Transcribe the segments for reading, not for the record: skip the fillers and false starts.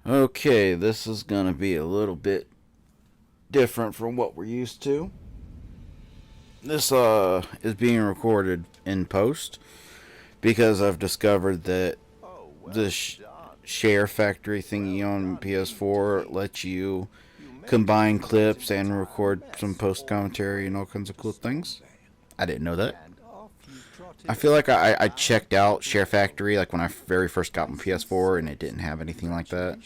Okay, this is gonna be a little bit different from what we're used to. This is being recorded in post because I've discovered that the share factory thingy on PS4 lets you combine clips and record some post commentary and all kinds of cool things. I didn't know that. I feel like I checked out Share Factory like when I very first got my PS4 and it didn't have anything like that.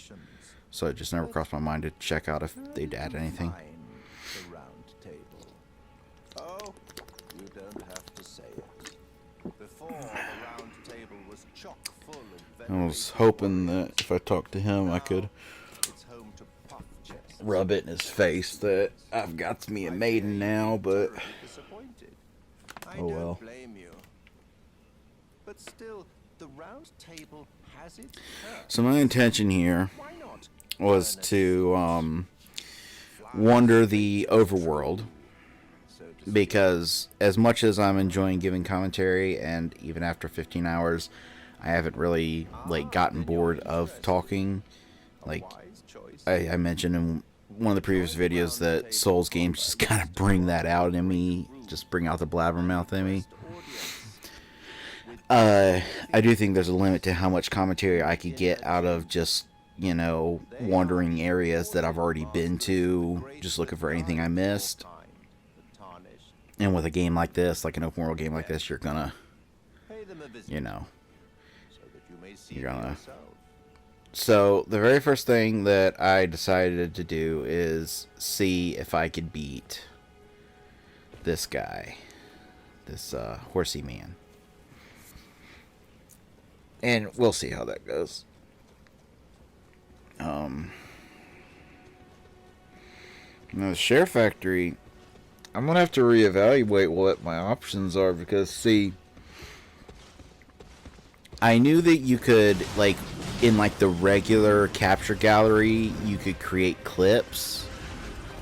So it just never crossed my mind to check out if they'd add anything. Oh, you don't have to say it. Before, the round table was chock full of I was hoping that if I talked to him, I could it's home to puff chests. rub it in his face that I've got me a maiden now, but Disappointed. I oh don't well. blame you. But still, the round table has its perks. So my intention here Why not? was to wander the overworld, because as much as I'm enjoying giving commentary, and even after 15 hours, I haven't really gotten bored of talking. Like I mentioned in one of the previous videos that Souls games just kind of bring that out in me, just bring out the blabbermouth in me. I do think there's a limit to how much commentary I could get out of just, wandering areas that I've already been to, just looking for anything I missed. And with a game like this, like an open world game like this, you're gonna, you're gonna. So the very first thing that I decided to do is see if I could beat this guy, this horsey man. And we'll see how that goes. Now the Share Factory, I'm gonna have to reevaluate what my options are, because see, I knew that you could in the regular capture gallery, you could create clips.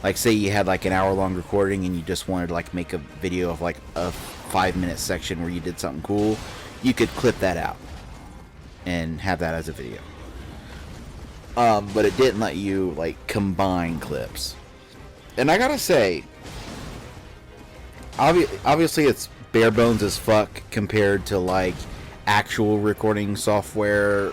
Like say you had an hour-long recording and you just wanted to make a video of a 5-minute section where you did something cool, you could clip that out and have that as a video. But it didn't let you combine clips. And I gotta say, obviously it's bare bones as fuck compared to actual recording software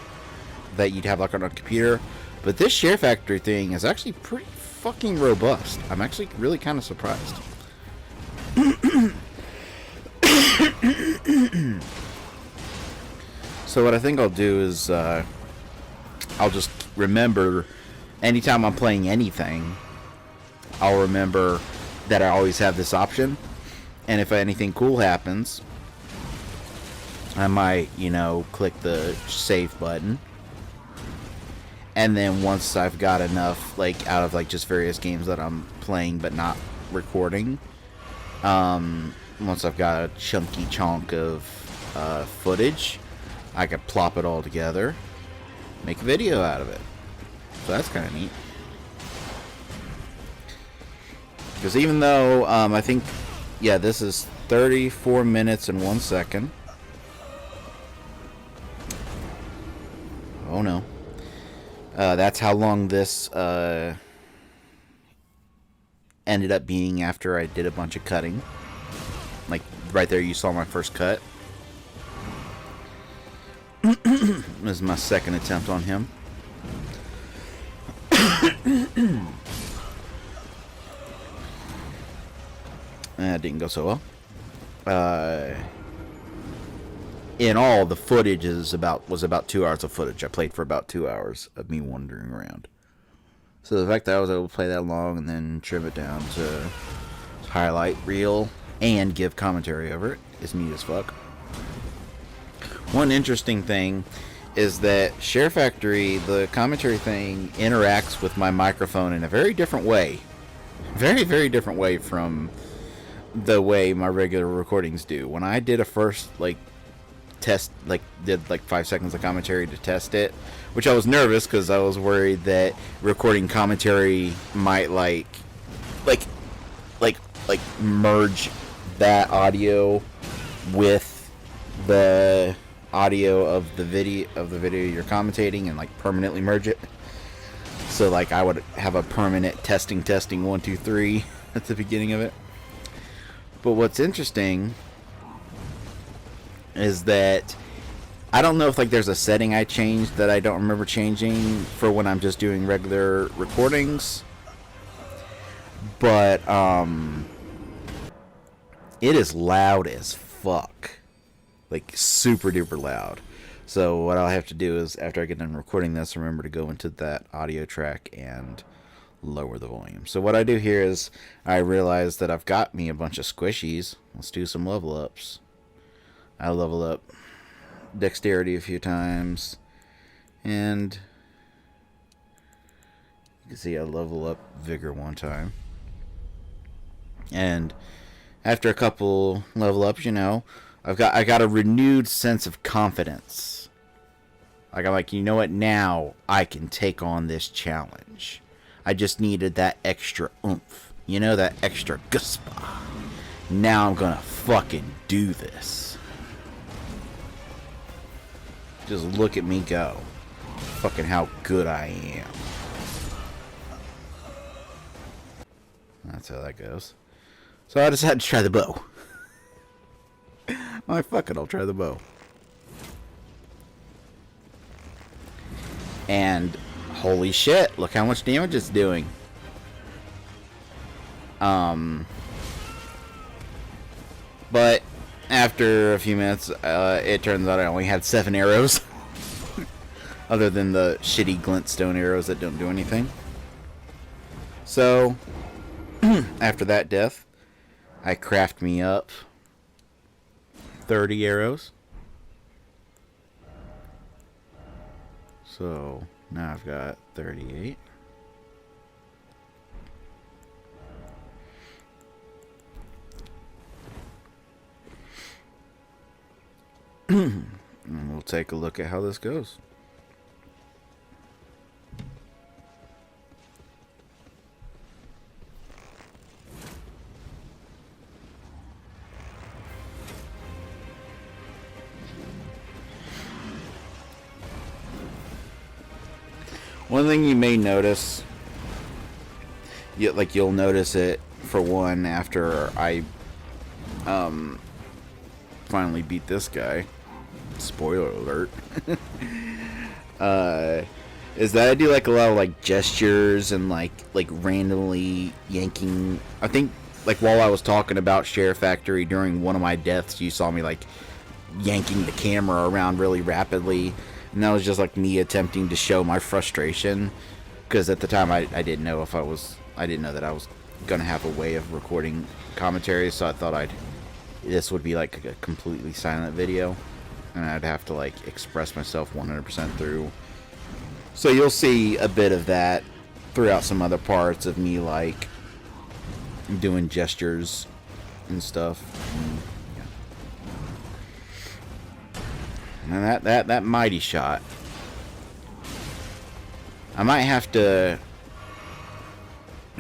that you'd have on a computer. But this Share Factory thing is actually pretty fucking robust. I'm actually really kind of surprised. So what I think I'll do is I'll just remember anytime I'm playing anything, I'll remember that I always have this option. And if anything cool happens, I might, click the save button. And then once I've got enough, out of just various games that I'm playing but not recording, once I've got a chunky chunk of footage, I could plop it all together, make a video out of it. So that's kind of neat. Because even though I think, yeah, this is 34 minutes and 1 second. Oh no. That's how long this ended up being after I did a bunch of cutting. Right there you saw my first cut. This is my second attempt on him. That didn't go so well. In all, the footage was about 2 hours of footage. I played for about 2 hours of me wandering around. So the fact that I was able to play that long and then trim it down to highlight reel and give commentary over it is neat as fuck. One interesting thing is that Share Factory, the commentary thing, interacts with my microphone in a very different way. Very, very different way from the way my regular recordings do. When I did a first test, did 5 seconds of commentary to test it, which I was nervous because I was worried that recording commentary might merge that audio with the audio of the video you're commentating and permanently merge it. So like I would have a permanent testing 1 2 3 at the beginning of it. But what's interesting is that I don't know if like there's a setting I changed that I don't remember changing for when I'm just doing regular recordings. But it is loud as fuck. Like super duper loud. So what I'll have to do is after I get done recording this, remember to go into that audio track and lower the volume. So what I do here is I realize that I've got me a bunch of squishies. Let's do some level ups. I level up dexterity a few times, and you can see I level up vigor one time. And after a couple level ups, you know, I got a renewed sense of confidence. Like I'm like, you know what, now I can take on this challenge. I just needed that extra oomph, you know, that extra guspa. Now I'm gonna fucking do this. Just look at me go. Fucking how good I am. That's how that goes. So I decided to try the bow. Alright, fuck it, I'll try the bow. And holy shit, look how much damage it's doing. But after a few minutes, it turns out I only had 7 arrows. Other than the shitty glintstone arrows that don't do anything. So, after that death, I craft me up 30 arrows. So, now I've got 38. And we'll take a look at how this goes. One thing you may notice, you'll notice it for one after I finally beat this guy. Spoiler alert. Is that I do like a lot of like gestures and like randomly yanking. I think like while I was talking about Share Factory during one of my deaths, you saw me like yanking the camera around really rapidly. And that was just like me attempting to show my frustration, because at the time I didn't know if I didn't know that I was gonna have a way of recording commentary, so I thought this would be like a completely silent video, and I'd have to like express myself 100% through. So you'll see a bit of that throughout some other parts of me like doing gestures and stuff. And that mighty shot, I might have to,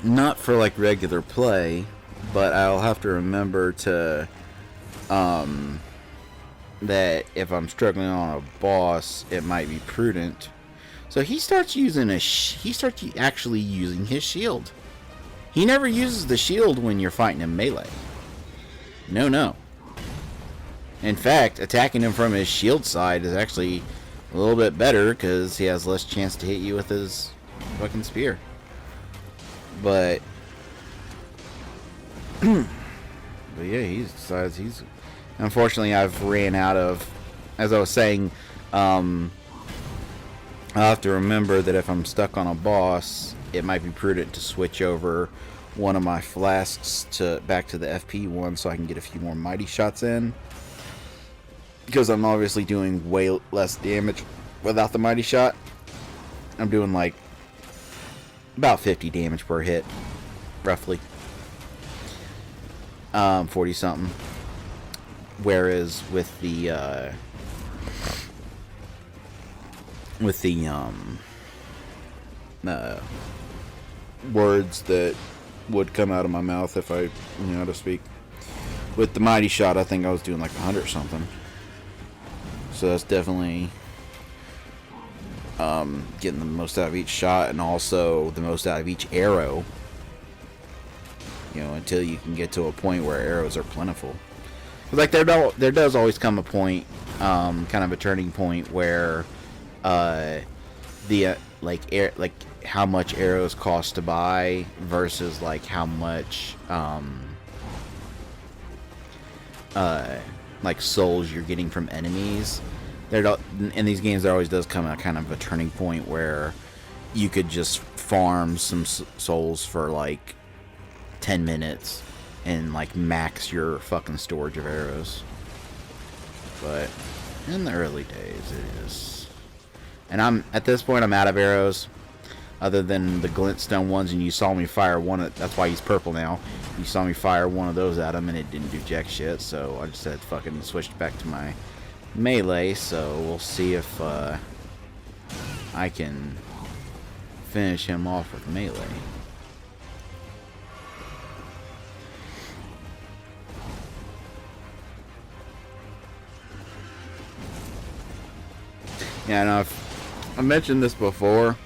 not for like regular play, but I'll have to remember to that if I'm struggling on a boss, it might be prudent. So he starts actually using his shield. He never uses the shield when you're fighting in melee. No. In fact, attacking him from his shield side is actually a little bit better, because he has less chance to hit you with his fucking spear. But yeah, he decides he's... Unfortunately, I've ran out of... As I was saying, I'll have to remember that if I'm stuck on a boss, it might be prudent to switch over one of my flasks back to the FP one so I can get a few more mighty shots in. Because I'm obviously doing way less damage without the mighty shot. I'm doing like about 50 damage per hit, roughly. 40 something. Whereas with the words that would come out of my mouth if I knew how to speak, with the mighty shot, I think I was doing like 100 something. So that's definitely getting the most out of each shot and also the most out of each arrow. You know, until you can get to a point where arrows are plentiful. Like there does always come a point, kind of a turning point where, like how much arrows cost to buy versus like how much like souls you're getting from enemies. In these games, there always does come a kind of a turning point where you could just farm some souls for like 10 minutes and like max your fucking storage of arrows. But in the early days, it is. And at this point, I'm out of arrows, other than the glintstone ones. And you saw me fire one. That's why he's purple now. You saw me fire one of those at him, and it didn't do jack shit. So I just had fucking switched back to my melee. So we'll see if I can finish him off with melee. Yeah, I know I mentioned this before,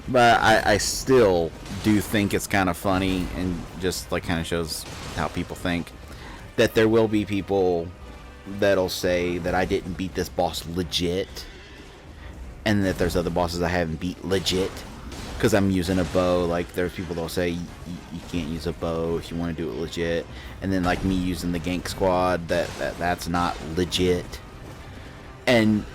but I still do think it's kind of funny and just like kind of shows how people think that there will be people that'll say that I didn't beat this boss legit, and that there's other bosses I haven't beat legit because I'm using a bow. Like there's people that'll say you can't use a bow if you want to do it legit, and then like me using the gank squad, that's not legit. And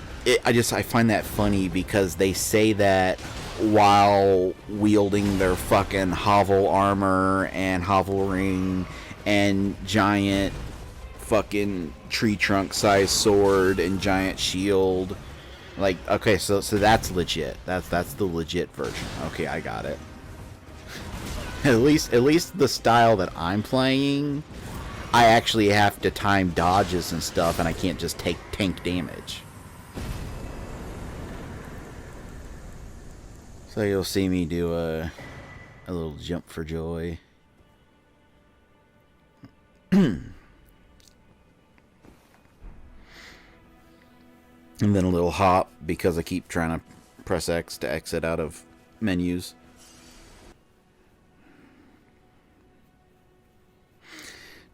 I find that funny because they say that while wielding their fucking hovel armor and hovel ring and giant fucking tree trunk size sword and giant shield. Like, okay, so that's legit. That's the legit version. Okay, I got it. At least the style that I'm playing, I actually have to time dodges and stuff, and I can't just take tank damage. So you'll see me do a little jump for joy. And then a little hop because I keep trying to press X to exit out of menus.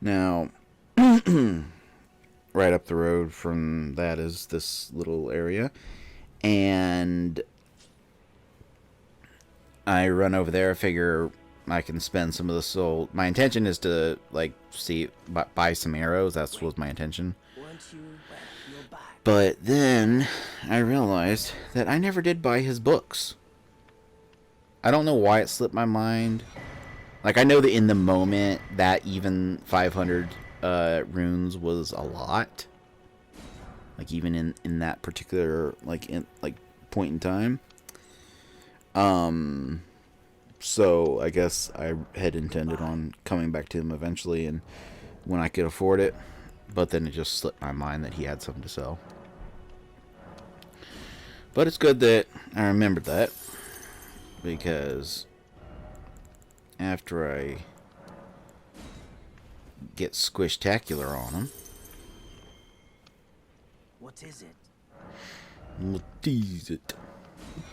Now, right up the road from that is this little area. And I run over there, figure I can spend some of the soul. My intention is to, like, buy some arrows. That was my intention. But then I realized that I never did buy his books. I don't know why it slipped my mind. Like, I know that in the moment that even 500 runes was a lot. Like, even in that particular, point in time. So I guess I had intended on coming back to him eventually and when I could afford it, but then it just slipped my mind that he had something to sell. But it's good that I remembered that, because after I get squishtacular on him. What is it? What is it?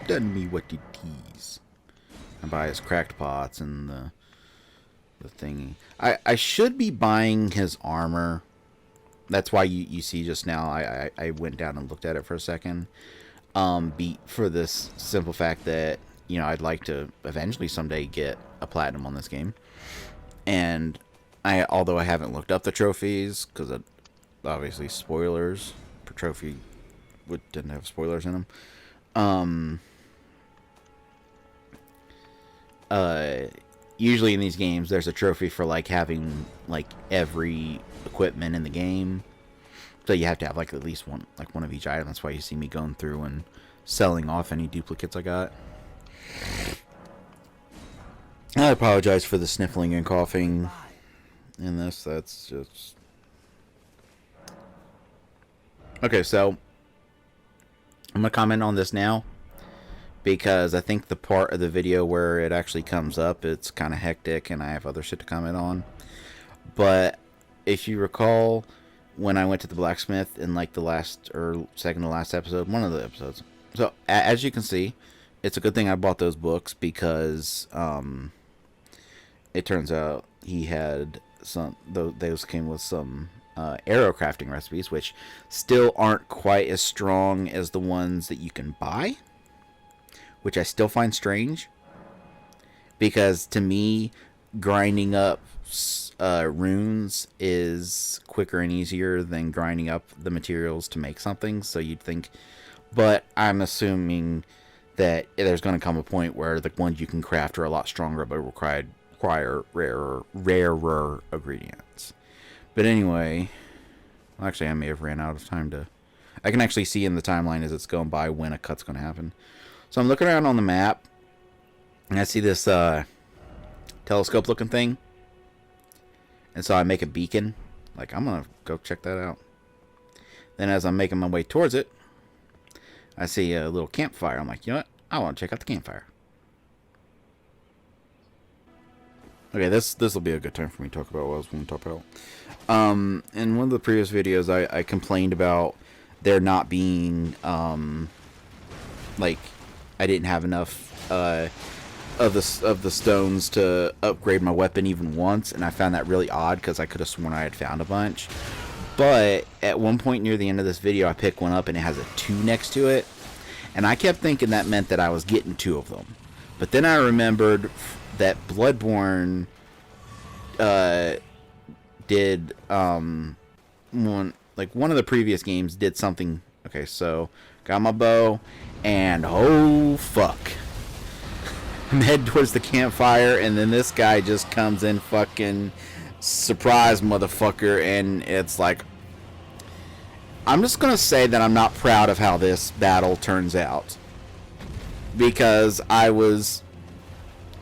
Tell me what it is. I buy his cracked pots and the thingy. I should be buying his armor. That's why you see just now I went down and looked at it for a second. For this simple fact that, you know, I'd like to eventually someday get a platinum on this game. And although I haven't looked up the trophies, because obviously spoilers per trophy didn't have spoilers in them. Usually in these games there's a trophy for like having like every equipment in the game, so you have to have like at least one of each item. That's why you see me going through and selling off any duplicates I got. I apologize for the sniffling and coughing in this. That's just okay. So I'm gonna comment on this now, because I think the part of the video where it actually comes up, it's kind of hectic and I have other shit to comment on. But if you recall, when I went to the blacksmith in like the last or second to last episode, one of the episodes, So as you can see, it's a good thing I bought those books because it turns out he had those came with some arrow crafting recipes, which still aren't quite as strong as the ones that you can buy, which I still find strange because to me, grinding up runes is quicker and easier than grinding up the materials to make something. So you'd think, but I'm assuming that there's going to come a point where the ones you can craft are a lot stronger, but require rarer ingredients. But anyway, actually, I may have ran out of time to. I can actually see in the timeline as it's going by when a cut's going to happen. So I'm looking around on the map, and I see this telescope-looking thing. And so I make a beacon. Like, I'm going to go check that out. Then as I'm making my way towards it, I see a little campfire. I'm like, you know what? I want to check out the campfire. Okay, this will be a good time for me to talk about what I was going to talk about. In one of the previous videos, I complained about there not being, like, I didn't have enough of the stones to upgrade my weapon even once, and I found that really odd because I could have sworn I had found a bunch. But at one point near the end of this video, I picked one up and it has a 2 next to it, and I kept thinking that meant that I was getting 2 of them. But then I remembered that Bloodborne did one of the previous games did something. Okay, so got my bow, and oh fuck, I'm heading towards the campfire, and then this guy just comes in, fucking surprise motherfucker, and it's like, I'm just gonna say that I'm not proud of how this battle turns out, because I was,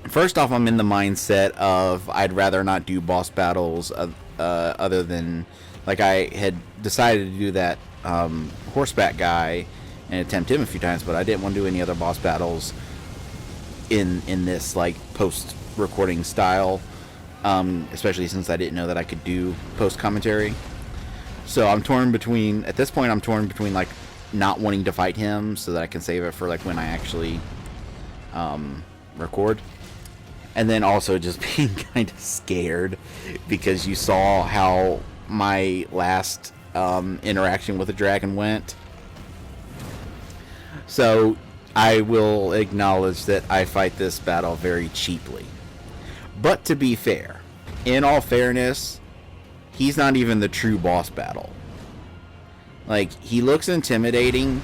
first off, I'm in the mindset of I'd rather not do boss battles other than, like, I had decided to do that horseback guy and attempt him a few times, but I didn't want to do any other boss battles in this, like, post-recording style, especially since I didn't know that I could do post-commentary. So I'm torn between, at this point, I'm torn between, like, not wanting to fight him so that I can save it for, like, when I actually record. And then also just being kind of scared because you saw how my last interaction with the dragon went. So I will acknowledge that I fight this battle very cheaply. But to be fair, in all fairness, he's not even the true boss battle. Like, he looks intimidating,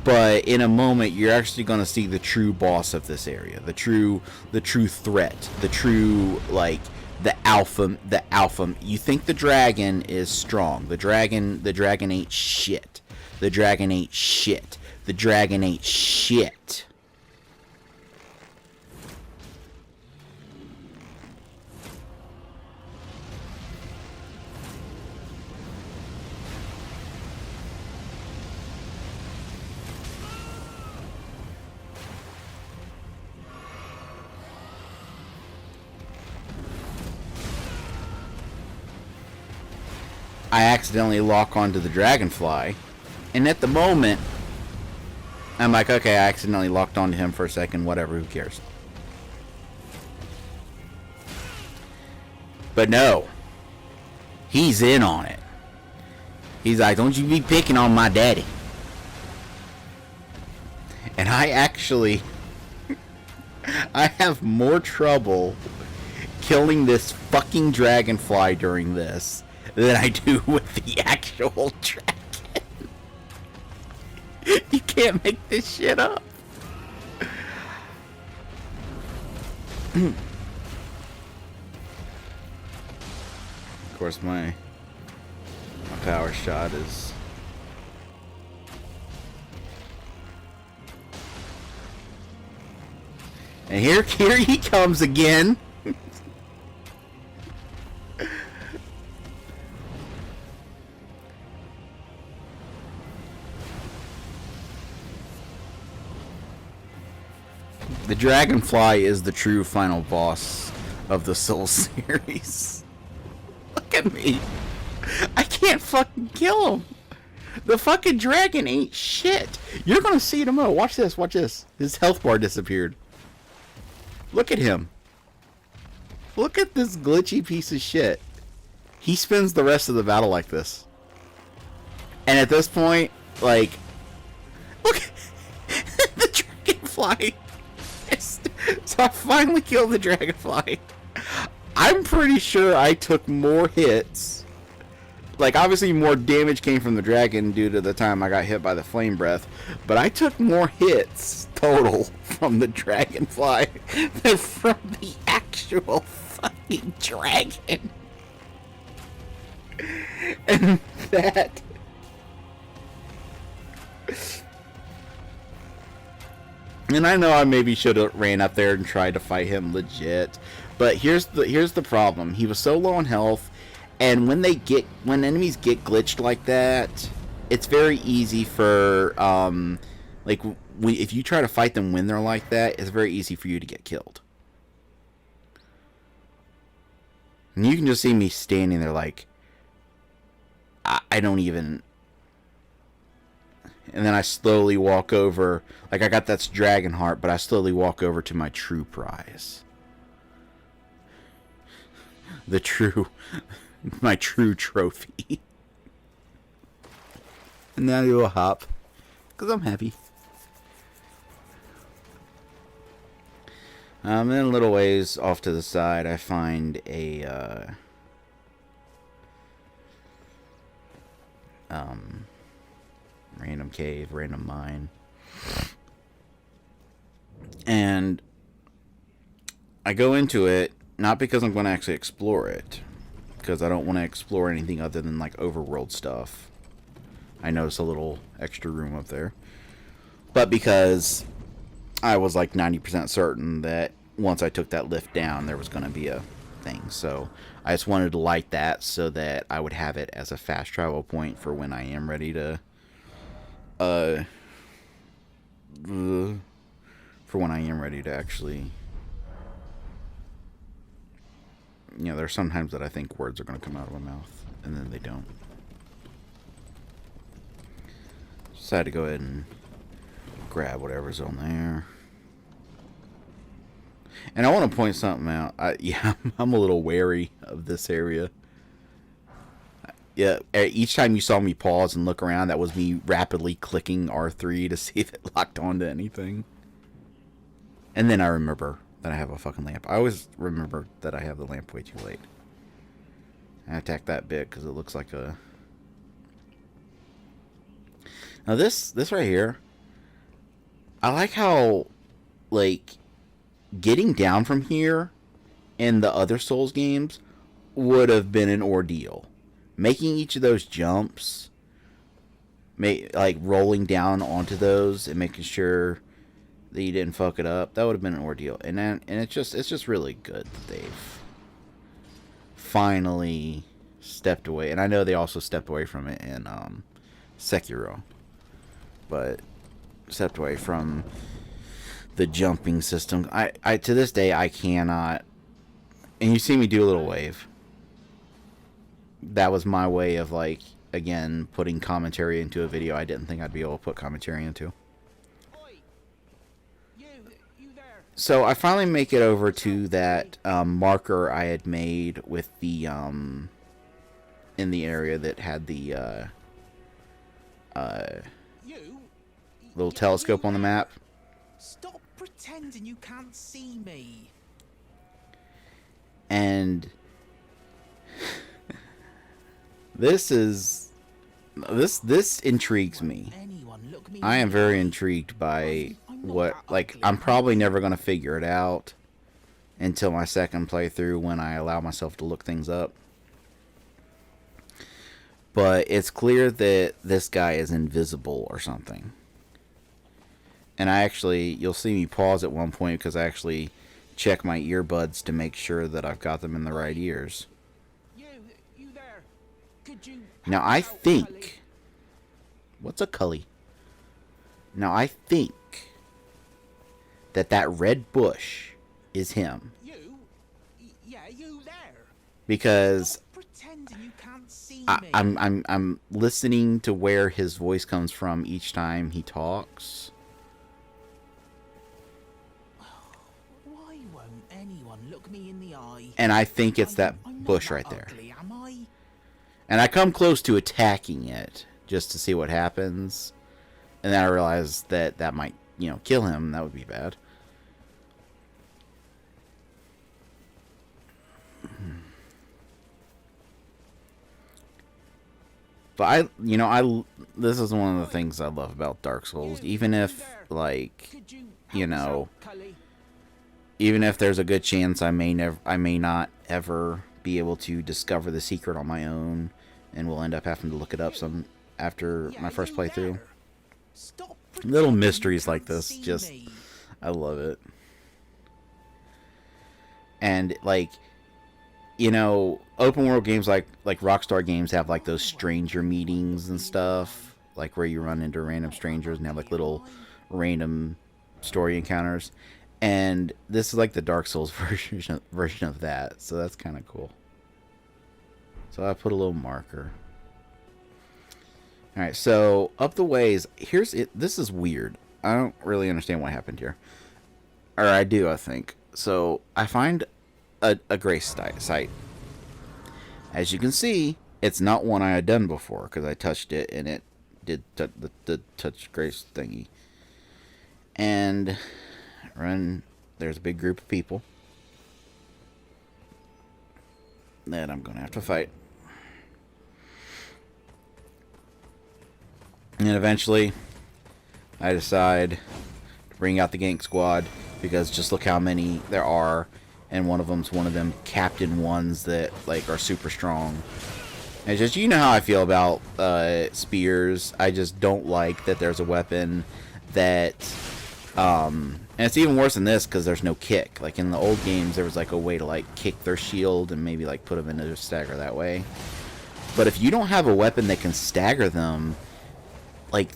but in a moment you're actually going to see the true boss of this area, the true threat, the true, like, the alpha. You think the dragon is strong. The dragon ain't shit. The dragon ain't shit. The dragon ain't shit. I accidentally lock onto the dragonfly, and at the moment I'm like, okay, I accidentally locked onto him for a second, whatever, who cares? But no, he's in on it. He's like, don't you be picking on my daddy. And I actually I have more trouble killing this fucking dragonfly during this than I do with the actual dragon. You can't make this shit up. Of course, my power shot is... And here he comes again. The dragonfly is the true final boss of the Soul series. Look at me. I can't fucking kill him. The fucking dragon ain't shit. You're gonna see it in a moment. Watch this. Watch this. His health bar disappeared. Look at him. Look at this glitchy piece of shit. He spends the rest of the battle like this. And at this point, like, look, the dragonfly. So I finally killed the dragonfly. I'm pretty sure I took more hits. Like, obviously more damage came from the dragon due to the time I got hit by the flame breath. But I took more hits total from the dragonfly than from the actual fucking dragon. And that... And I know I maybe should have ran up there and tried to fight him legit, but here's the problem. He was so low on health, and when enemies get glitched like that, it's very easy for if you try to fight them when they're like that, it's very easy for you to get killed. And you can just see me standing there like I don't even. And then I slowly walk over. Like, I got that dragon heart, but I slowly walk over to my true prize. My true trophy. And then I do a hop. Because I'm happy. And then a little ways off to the side, I find a, random cave, random mine. And I go into it, not because I'm going to actually explore it, because I don't want to explore anything other than, like, overworld stuff. I noticed a little extra room up there. But because I was, like, 90% certain that once I took that lift down, there was going to be a thing. So I just wanted to light that so that I would have it as a fast travel point for when I am ready to for when I am ready to actually, you know, there's sometimes that I think words are going to come out of my mouth and then they don't. So I had to go ahead and grab whatever's on there. And I want to point something out. I'm a little wary of this area. Yeah, each time you saw me pause and look around, that was me rapidly clicking R3 to see if it locked onto anything. And then I remember that I have a fucking lamp. I always remember that I have the lamp way too late. I attack that bit because it looks like a... Now this right here, I like how, like, getting down from here in the other Souls games would have been an ordeal. Making each of those jumps, like rolling down onto those and making sure that you didn't fuck it up, that would have been an ordeal. And it's just really good that they've finally stepped away. And I know they also stepped away from it in Sekiro, but stepped away from the jumping system. I to this day I cannot. And you see me do a little wave. That was my way of, like, again, putting commentary into a video I didn't think I'd be able to put commentary into. Oi. You there. So I finally make it over to that marker I had made with the in the area that had the little telescope on the map. Stop pretending you can't see me. And this intrigues me. I am very intrigued by what, like, I'm probably never going to figure it out until my second playthrough when I allow myself to look things up. But it's clear that this guy is invisible or something. And you'll see me pause at one point because I actually check my earbuds to make sure that I've got them in the right ears. You there. Could you Now I think... What's a cully? Now I think that red bush is him. You there. Because Pretending you can't see I, me. I'm listening to where his voice comes from each time he talks. Why won't anyone look me in the eye? And I think it's that I'm not bush that right there. ugly, am I? And I come close to attacking it just to see what happens. And then I realize that that might, you know, kill him. That would be bad. But this is one of the things I love about Dark Souls. Even if, like, Could you you help us know, out, Cully? even if there's a good chance I may not ever be able to discover the secret on my own, and will end up having to look it up some after my first you playthrough. there? Stop Little pretending mysteries you like can't this, see just me. I love it. And like, you know, open world games like Rockstar games have like those stranger meetings and stuff, like where you run into random strangers and have like little random story encounters. And this is like the Dark Souls version of that, so that's kind of cool. So I put a little marker. All right, so up the ways. Here's it. This is weird. I don't really understand what happened here, or I do, I think. So I find a grace site. As you can see, it's not one I had done before because I touched it and it did the touch grace thingy. And there's a big group of people that I'm gonna have to fight. And eventually, I decide to bring out the gank squad because just look how many there are, and one of them captain ones that like are super strong. And it's just, you know how I feel about spears. I just don't like that there's a weapon that, and it's even worse than this because there's no kick. Like in the old games, there was like a way to like kick their shield and maybe like put them into a stagger that way. But if you don't have a weapon that can stagger them, like,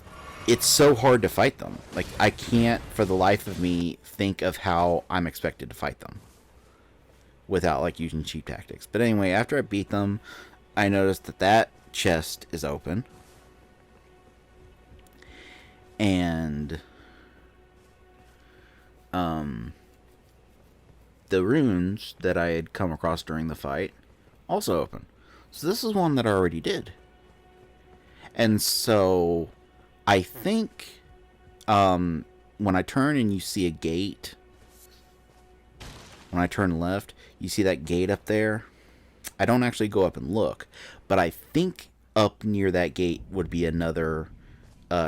it's so hard to fight them. Like, I can't, for the life of me, think of how I'm expected to fight them without, like, using cheap tactics. But anyway, after I beat them, I noticed that chest is open. And, the runes that I had come across during the fight also open. So this is one that I already did. And so I think when I turn and you see a gate, when I turn left, you see that gate up there. I don't actually go up and look, but I think up near that gate would be another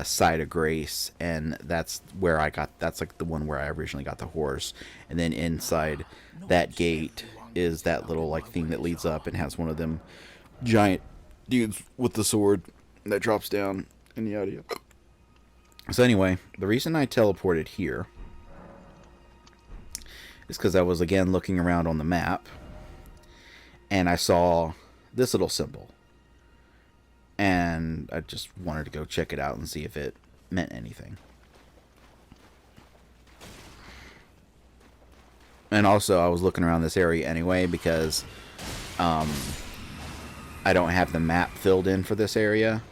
side of grace, and that's where that's like the one where I originally got the horse. And then inside that gate is that little like thing that leads up and has one of them giant dudes with the sword that drops down in the audio. So anyway, the reason I teleported here is because I was again looking around on the map and I saw this little symbol. And I just wanted to go check it out and see if it meant anything. And also I was looking around this area anyway because I don't have the map filled in for this area.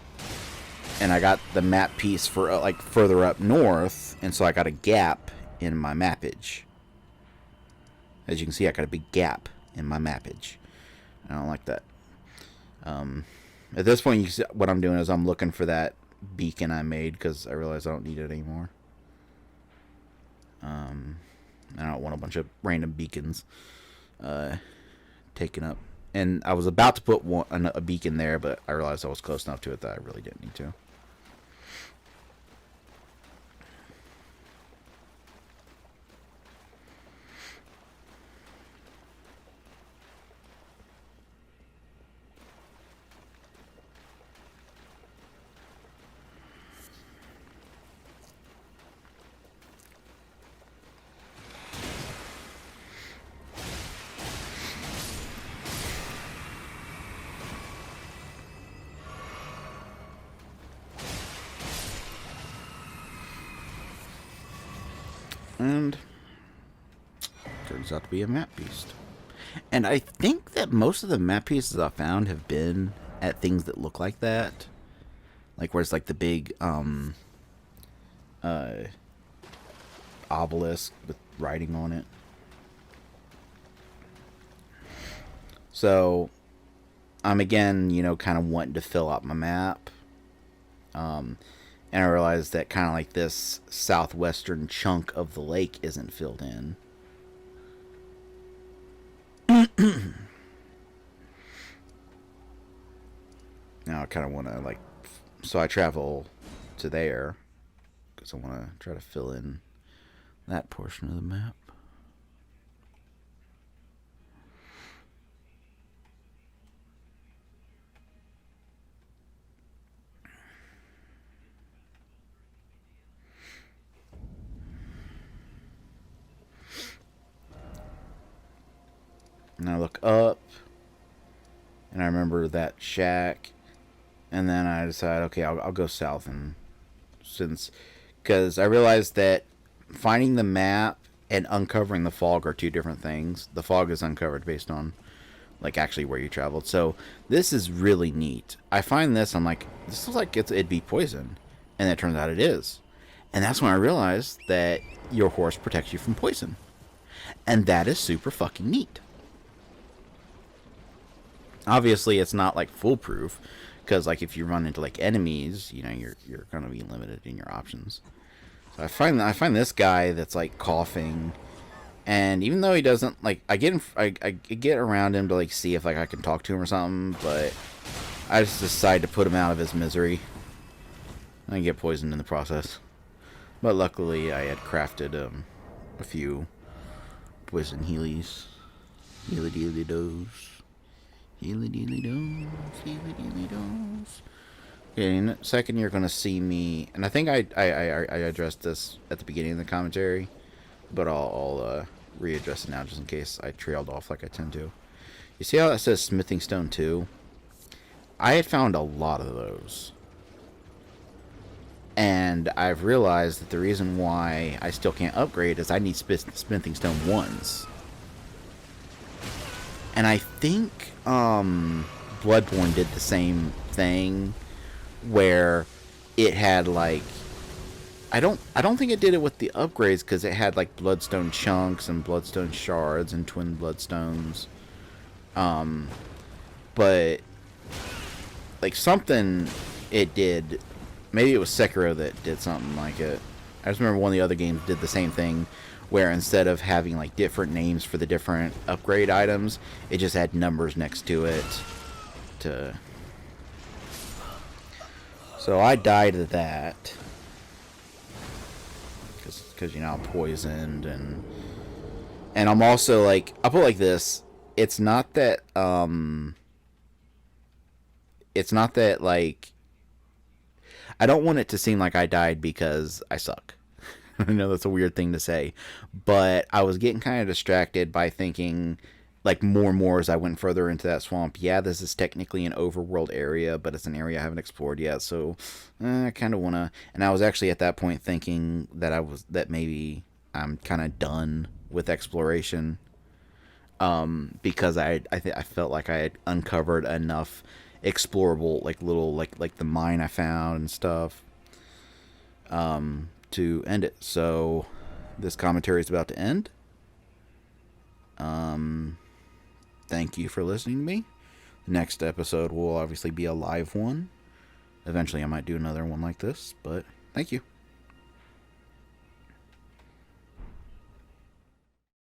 And I got the map piece for like further up north, and so I got a gap in my mappage. As you can see, I got a big gap in my mappage. I don't like that. At this point, you see what I'm doing is I'm looking for that beacon I made because I realize I don't need it anymore. I don't want a bunch of random beacons taken up. And I was about to put a beacon there, but I realized I was close enough to it that I really didn't need to. And turns out to be a map beast. And I think that most of the map pieces I found have been at things that look like that. Like where it's like the big obelisk with writing on it. So I'm again, kind of wanting to fill out my map. And I realized that kind of like this southwestern chunk of the lake isn't filled in. Now I kind of want to like, so I travel to there because I want to try to fill in that portion of the map. And I look up, and I remember that shack, and then I decide, okay, I'll go south, and because I realized that finding the map and uncovering the fog are two different things. The fog is uncovered based on, like, actually where you traveled. So this is really neat. I find this, I'm like, this looks like it'd be poison, and it turns out it is. And that's when I realized that your horse protects you from poison, and that is super fucking neat. Obviously, it's not like foolproof, because like if you run into like enemies, you're gonna be limited in your options. So I find this guy that's like coughing, and even though he doesn't like, I get around him to like see if like I can talk to him or something, but I just decide to put him out of his misery. I get poisoned in the process, but luckily I had crafted a few poison healies, healy dealy does. Healy dealy does, healy dealy does. Okay, in a second you're gonna see me, and I think I addressed this at the beginning of the commentary, but I'll readdress it now just in case I trailed off like I tend to. You see how that says smithing stone 2? I had found a lot of those, and I've realized that the reason why I still can't upgrade is I need smithing stone 1s. And I think Bloodborne did the same thing, where it had like, I don't think it did it with the upgrades, because it had like bloodstone chunks and bloodstone shards and twin bloodstones. But like something it did, maybe it was Sekiro that did something like it. I just remember one of the other games did the same thing, where instead of having like different names for the different upgrade items, it just had numbers next to it. So I died to that because I'm poisoned, and I'm also like, I'll put it like this: it's not that like, I don't want it to seem like I died because I suck. I know that's a weird thing to say, but I was getting kind of distracted by thinking, like, more and more as I went further into that swamp. Yeah, this is technically an overworld area, but it's an area I haven't explored yet, so I kind of want to. And I was actually at that point thinking that maybe I'm kind of done with exploration, because I felt like I had uncovered enough explorable, like, little like the mine I found and stuff. To end it. So this commentary is about to end. Thank you for listening to me. The next episode will obviously be a live one. Eventually I might do another one like this, but thank you.